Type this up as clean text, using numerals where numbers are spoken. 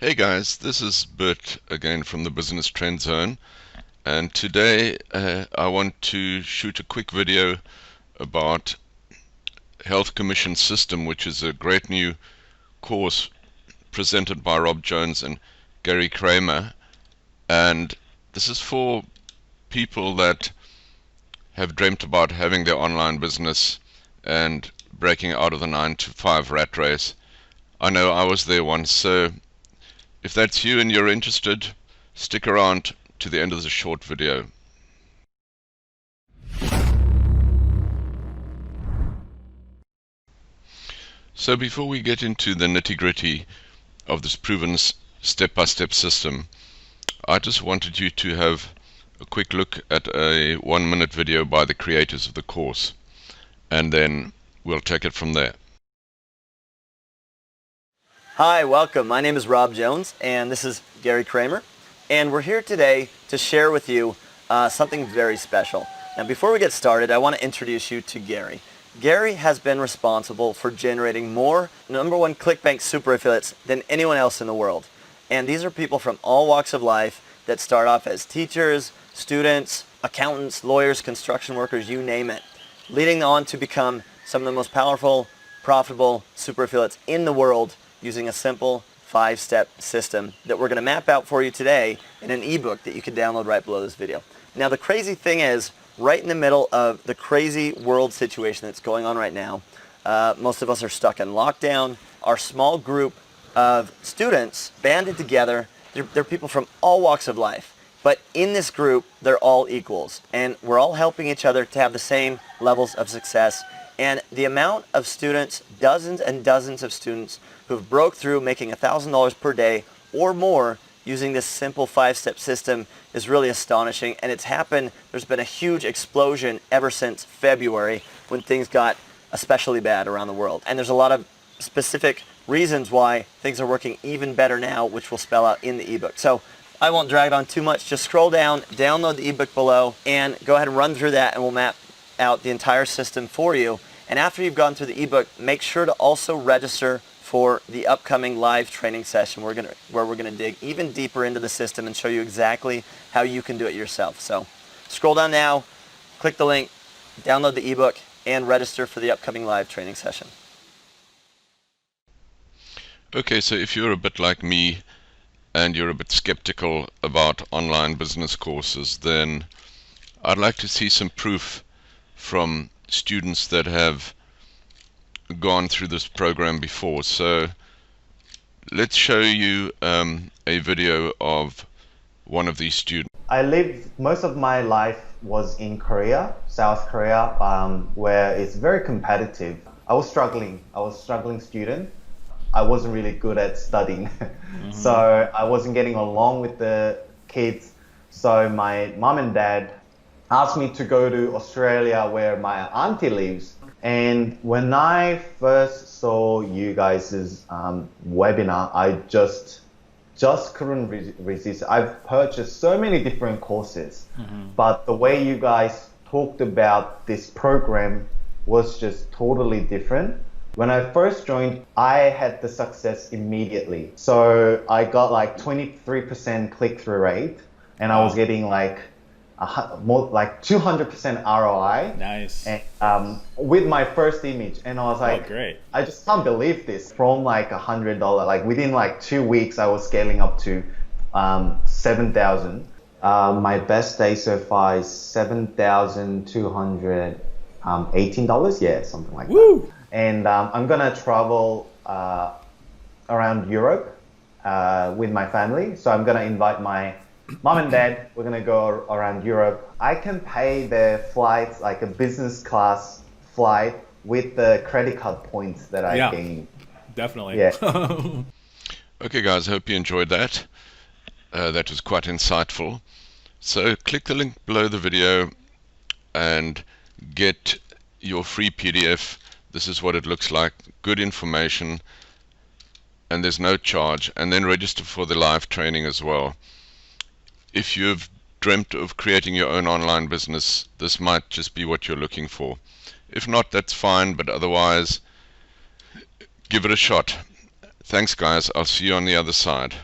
Hey guys, this is Bert again from the Business Trend Zone, and today I want to shoot a quick video about Health Commission System, which is a great new course presented by Rob Jones and Gerry Cramer. And this is for people that have dreamt about having their online business and breaking out of the 9 to 5 rat race. I know I was there once, so if that's you and you're interested, stick around to the end of the short video. So before we get into the nitty-gritty of this proven step-by-step system, I just wanted you to have a quick look at a 1-minute video by the creators of the course, and then we'll take it from there. Hi, welcome. My name is Rob Jones, and this is Gerry Cramer, and we're here today to share with you something very special. Now, before we get started, I want to introduce you to Gerry. Gerry has been responsible for generating more #1 ClickBank super affiliates than anyone else in the world. And these are people from all walks of life that start off as teachers, students, accountants, lawyers, construction workers, you name it, leading on to become some of the most powerful, profitable super affiliates in the world, using a simple 5-step system that we're going to map out for you today in an ebook that you can download right below this video. Now, the crazy thing is, right in the middle of the crazy world situation that's going on right now, most of us are stuck in lockdown. Our small group of students banded together. They're people from all walks of life, but in this group, they're all equals, and we're all helping each other to have the same levels of success. And the amount of students, dozens and dozens of students who've broke through making $1,000 per day or more using this simple 5-step system is really astonishing. And it's happened, there's been a huge explosion ever since February when things got especially bad around the world. And there's a lot of specific reasons why things are working even better now, which we'll spell out in the ebook. So I won't drag it on too much. Just scroll down, download the ebook below, and go ahead and run through that, and we'll map out the entire system for you. And after you've gone through the ebook, make sure to also register for the upcoming live training session where we're gonna dig even deeper into the system and show you exactly how you can do it yourself. So scroll down now, click the link, download the ebook, and register for the upcoming live training session. Okay, so if you're a bit like me and you're a bit skeptical about online business courses, then I'd like to see some proof from students that have gone through this program before. So let's show you a video of one of these students. I lived most of my life was in Korea, South Korea, where it's very competitive. I was struggling student. I wasn't really good at studying. So I wasn't getting along with the kids. So my mom and dad asked me to go to Australia where my auntie lives. And when I first saw you guys' webinar, I just couldn't resist. I've purchased so many different courses, but the way you guys talked about this program was just totally different. When I first joined, I had the success immediately. So I got like 23% click-through rate, and I was getting like more like 200% ROI. Nice. And, with my first image, and I was like, oh, great. I just can't believe this. From like $100, like within like 2 weeks, I was scaling up to 7,000. My best day so far is $7,218. Yeah, something like that. And I'm gonna travel around Europe with my family. So I'm gonna invite my mom and dad. We're gonna go around Europe. I can pay their flights, like a business class flight, with the credit card points that I gain. Definitely. Yeah. Okay guys, hope you enjoyed that. That was quite insightful. So click the link below the video and get your free PDF. This is what it looks like. Good information, and there's no charge. And then register for the live training as well. If you've dreamt of creating your own online business, this might just be what you're looking for. If not, that's fine, but otherwise, give it a shot. Thanks guys, I'll see you on the other side.